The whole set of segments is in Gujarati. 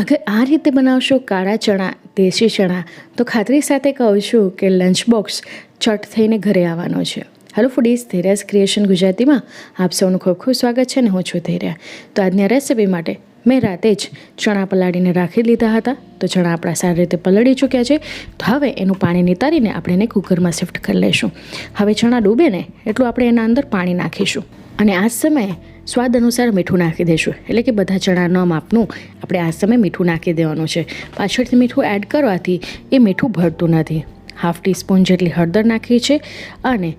અગર આ રીતે બનાવશો કાળા ચણા, દેશી ચણા, તો ખાતરી સાથે કહું છું કે લંચ બોક્સ ચટ થઈને ઘરે આવવાનો છે. હેલો ફૂડીઝ, ધૈર્યાસ ક્રિએશન ગુજરાતીમાં આપ સૌનું ખૂબ ખૂબ સ્વાગત છે. અને હું છું ધૈર્યા. તો આજની રેસિપી માટે મેં રાતે જ ચણા પલાળીને રાખી લીધા હતા. તો ચણા આપણા સારી રીતે પલળી ચૂક્યા છે. તો હવે એનું પાણી નિતારીને આપણે એને કુકરમાં શિફ્ટ કરી લઈશું. હવે ચણા ડૂબે ને એટલું આપણે એના અંદર પાણી નાખીશું અને આ સમયે સ્વાદ અનુસાર મીઠું નાખી દઈશું. એટલે કે બધા ચણાના માપનું આપણે આ સમયે મીઠું નાખી દેવાનું છે. પાછળથી મીઠું એડ કરવાથી એ મીઠું ભળતું નથી. 1/2 ટીસ્પૂન જેટલી હળદર નાખી છે અને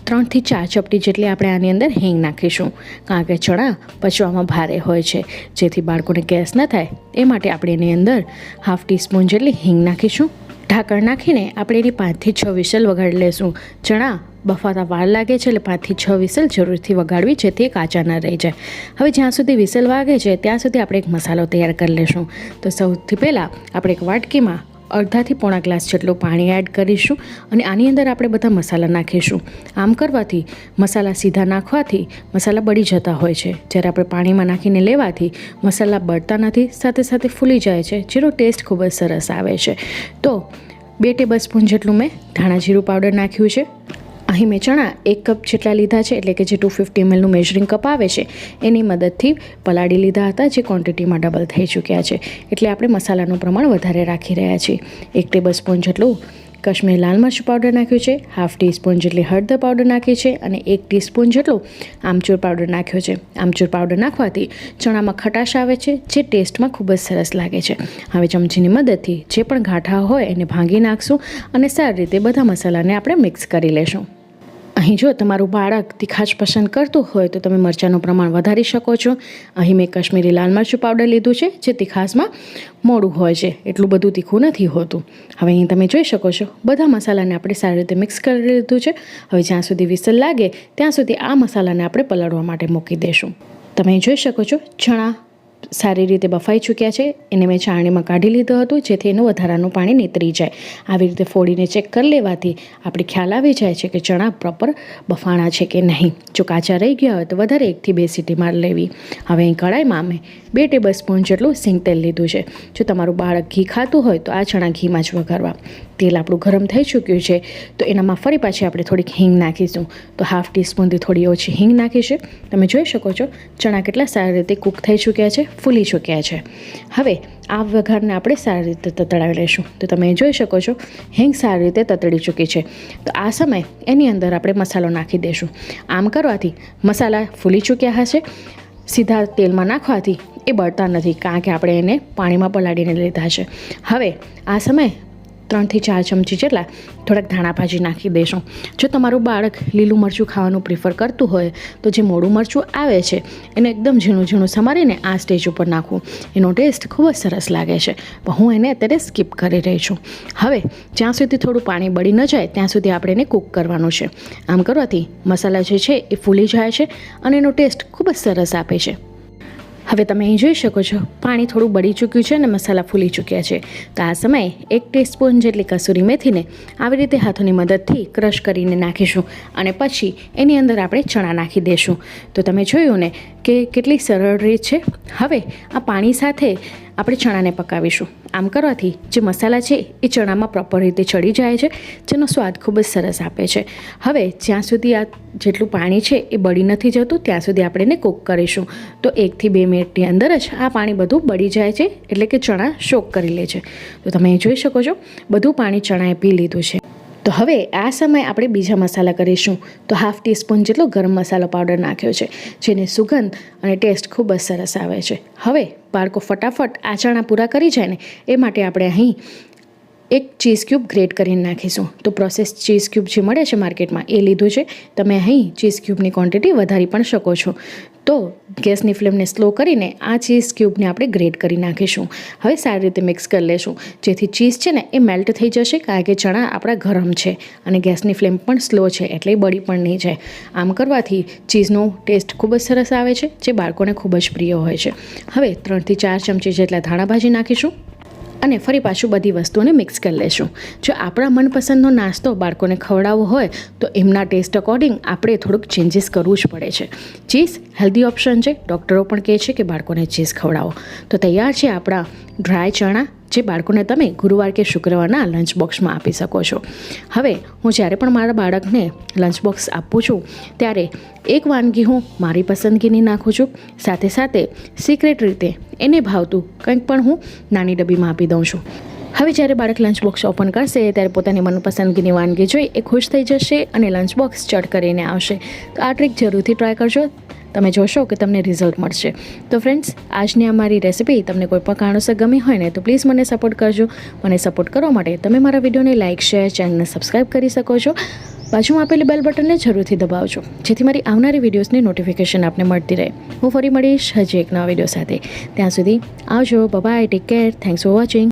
3 થી 4 ચપટી જેટલી આપણે આની અંદર હિંગ નાખીશું. કારણ કે ચણા પચવામાં ભારે હોય છે, જેથી બાળકોને ગેસ ન થાય એ માટે આપણે એની અંદર 1/2 ટીસ્પૂન જેટલી હિંગ નાખીશું. ઢાંકણ નાખીને આપણે એની 5 થી 6 વિસલ વગાડી લઈશું. ચણા બફાતા વાર લાગે છે એટલે 5 થી 6 વિસલ જરૂરથી વગાડવી, જેથી કાચા ન રહી જાય. હવે જ્યાં સુધી વિસલ વાગે છે ત્યાં સુધી આપણે એક મસાલો તૈયાર કરી લઈશું. તો સૌથી પહેલાં આપણે એક વાટકીમાં 1/2 થી પોણા ગ્લાસ જેટલું પાણી એડ કરીશું અને આની અંદર આપણે બધા મસાલા નાખીશું. આમ કરવાથી મસાલા સીધા નાખવાથી મસાલા બળી જતા હોય છે, જ્યારે આપણે પાણીમાં નાખીને લેવાથી મસાલા બળતા નથી, સાથે સાથે ફૂલી જાય છે, જેનો ટેસ્ટ ખૂબ જ સરસ આવે છે. તો 2 ટેબલ સ્પૂન જેટલું મેં ધાણા જીરું પાવડર નાખ્યું છે. અહીં મેં ચણા 1 કપ જેટલા લીધા છે, એટલે કે જે 250 mlનું મેઝરિંગ કપ આવે છે એની મદદથી પલાળી લીધા હતા, જે ક્વોન્ટિટીમાં ડબલ થઈ ચૂક્યા છે. એટલે આપણે મસાલાનું પ્રમાણ વધારે રાખી રહ્યા છીએ. 1 ટેબલ સ્પૂન જેટલું કાશ્મીરી લાલ મરચું પાવડર નાખ્યું છે, 1/2 ટીસ્પૂન જેટલી હળદર પાવડર નાખી છે અને 1 ટીસ્પૂન જેટલું આમચૂર પાવડર નાખ્યો છે. આમચૂર પાવડર નાખવાથી ચણામાં ખટાશ આવે છે, જે ટેસ્ટમાં ખૂબ જ સરસ લાગે છે. હવે ચમચીની મદદથી જે પણ ગાંઠા હોય એને ભાંગી નાખશું અને સારી રીતે બધા મસાલાને આપણે મિક્સ કરી લેશું. અહીં જો તમારું બાળક તીખાશ પસંદ કરતું હોય તો તમે મરચાંનું પ્રમાણ વધારી શકો છો. અહીં મેં કાશ્મીરી લાલ મરચું પાવડર લીધું છે, જે તીખાશમાં મોડું હોય છે, એટલું બધું તીખું નથી હોતું. હવે અહીં તમે જોઈ શકો છો બધા મસાલાને આપણે સારી રીતે મિક્સ કરી લીધું છે. હવે જ્યાં સુધી વિસલ લાગે ત્યાં સુધી આ મસાલાને આપણે પલાળવા માટે મૂકી દઈશું. તમે જોઈ શકો છો ચણા સારી રીતે બફાઈ ચૂક્યા છે. એને મેં ચાળણીમાં કાઢી લીધું હતું, જેથી એનું વધારાનું પાણી નીતરી જાય. આવી રીતે ફોડીને ચેક કરી લેવાથી આપણે ખ્યાલ આવી જાય છે કે ચણા પ્રોપર બફાણા છે કે નહીં. જો કાચા રહી ગયા હોય તો વધારે 1 થી 2 સીટી માર લેવી. હવે અહીં કડાઈમાં અમે 2 ટેબલ સ્પૂન જેટલું સિંગ તેલ લીધું છે. જો તમારું બાળક ઘી ખાતું હોય તો આ ચણા ઘીમાં જ વઘારવા. તેલ આપણું ગરમ થઈ ચૂક્યું છે, તો એનામાં ફરી પાછી આપણે થોડીક હિંગ નાખીશું. તો 1/2 ટીસ્પૂનથી થોડી ઓછી હિંગ નાખીશું. તમે જોઈ શકો છો ચણા કેટલા સારી રીતે કૂક થઈ ચૂક્યા છે, ફૂલી ચૂક્યા છે. હવે આ વઘારને આપણે સારી રીતે તતડાવી લઈશું. તો તમે જોઈ શકો છો હિંગ સારી રીતે તતડી ચૂકી છે. તો આ સમયે એની અંદર આપણે મસાલો નાખી દઈશું. આમ કરવાથી મસાલા ફૂલી ચૂક્યા હશે. સીધા તેલમાં નાખવાથી એ બળતા નથી, કારણ કે આપણે એને પાણીમાં પલાળીને લીધા છે. હવે આ સમયે 3 થી 4 ચમચી જેટલા થોડાક ધાણા ભાજી નાખી દઈશું. જો તમારું બાળક લીલું મરચું ખાવાનું પ્રિફર કરતું હોય તો જે મોડું મરચું આવે છે એને એકદમ ઝીણું ઝીણું સમારીને આ સ્ટેજ ઉપર નાખવું. એનો ટેસ્ટ ખૂબ જ સરસ લાગે છે, પણ હું એને અત્યારે સ્કીપ કરી રહી છું. હવે જ્યાં સુધી થોડું પાણી બળી ન જાય ત્યાં સુધી આપણે એને કૂક કરવાનું છે. આમ કરવાથી મસાલા જે છે એ ફૂલી જાય છે અને એનો ટેસ્ટ ખૂબ જ સરસ આપે છે. હવે તમે અહીં જોઈ શકો છો પાણી થોડું બળી ચૂક્યું છે અને મસાલા ફૂલી ચૂક્યા છે. તો આ સમયે 1 ટીસ્પૂન જેટલી કસૂરી મેથીને આવી રીતે હાથોની મદદથી ક્રશ કરીને નાખીશું અને પછી એની અંદર આપણે ચણા નાખી દઈશું. તો તમે જોયું ને કે કેટલી સરળ રીત છે. હવે આ પાણી સાથે આપણે ચણાને પકાવીશું. આમ કરવાથી જે મસાલા છે એ ચણામાં પ્રોપર રીતે ચડી જાય છે, જેનો સ્વાદ ખૂબ જ સરસ આપે છે. હવે જ્યાં સુધી આ જેટલું પાણી છે એ બળી નથી જતું ત્યાં સુધી આપણે એને કૂક કરીશું. તો 1 થી 2 મિનિટની અંદર જ આ પાણી બધું બળી જાય છે, એટલે કે ચણા શોક કરી લે છે. તો તમે જોઈ શકો છો બધું પાણી ચણાએ પી લીધું છે. તો હવે આ સમયે આપણે બીજા મસાલા કરીશું. તો 1/2 ટીસ્પૂન જેટલો ગરમ મસાલો પાવડર નાખ્યો છે, જેને સુગંધ અને ટેસ્ટ ખૂબ જ સરસ આવે છે. હવે બાળકો ફટાફટ આ ચણા પૂરા કરી જાય ને એ માટે આપણે અહીં 1 ચીઝ ક્યુબ ગ્રેટ કરીને નાખીશું. તો પ્રોસેસ ચીઝ ક્યુબ જે મળે છે માર્કેટમાં એ લીધું છે. તમે અહીં ચીઝ ક્યુબની ક્વોન્ટિટી વધારી પણ શકો છો. તો ગેસની ફ્લેમને સ્લો કરીને આ ચીઝ ક્યુબને આપણે ગ્રેટ કરી નાખીશું. હવે સારી રીતે મિક્સ કરી લેશું, જેથી ચીઝ છે ને એ મેલ્ટ થઈ જશે, કારણ કે ચણા આપણા ગરમ છે અને ગેસની ફ્લેમ પણ સ્લો છે, એટલે એ બળી પણ નહીં જાય. આમ કરવાથી ચીઝનો ટેસ્ટ ખૂબ જ સરસ આવે છે, જે બાળકોને ખૂબ જ પ્રિય હોય છે. હવે 3 થી 4 ચમચી જેટલા ધાણા ભાજી નાખીશું. અને ફરી પાછું બધી વસ્તુઓને મિક્સ કરી લઈશું. જો આપણા મનપસંદનો નાસ્તો બાળકોને ખવડાવવો હોય તો એમના ટેસ્ટ અકોર્ડિંગ આપણે થોડુંક ચેન્જીસ કરવું જ પડે છે. ચીઝ હેલ્ધી ઓપ્શન છે. ડૉક્ટરો પણ કહે છે કે બાળકોને ચીઝ ખવડાવો. તો તૈયાર છે આપણા ડ્રાય ચણા, જે બાળકોને તમે ગુરુવાર કે શુક્રવારના લંચ બોક્સમાં આપી શકો છો. હવે હું જ્યારે પણ મારા બાળકને લંચ બોક્સ આપું છું ત્યારે એક વાનગી હું મારી પસંદગીની નાખું છું, સાથે સાથે સિક્રેટ રીતે એને ભાવતું કંઈક પણ હું નાની ડબ્બીમાં આપી દઉં છું. હવે જ્યારે બાળક લંચ બોક્સ ઓપન કરશે ત્યારે પોતાની મનપસંદગીની વાનગી જોઈ એ ખુશ થઈ જશે અને લંચ બોક્સ ચટ કરીને આવશે. તો આ ટ્રીક જરૂરથી ટ્રાય કરજો, તમે જોશો કે તમને રિઝલ્ટ મળશે. તો ફ્રેન્ડ્સ, આજની અમારી રેસિપી તમને કોઈ પણ કારણોસર ગમી હોય ને તો પ્લીઝ મને સપોર્ટ કરજો. મને સપોર્ટ કરવા માટે તમે મારા વિડીયોને લાઇક, શેર, ચેનલને સબસ્ક્રાઈબ કરી શકો છો. બાજુમાં આપેલી બેલ બટનને જરૂરથી દબાવજો, જેથી મારી આવનારી વિડીયોઝની નોટિફિકેશન આપને મળતી રહે. હું ફરી મળીશ હજી એક નવા વિડીયો સાથે. ત્યાં સુધી આવજો. Bye, take care. Thanks for watching.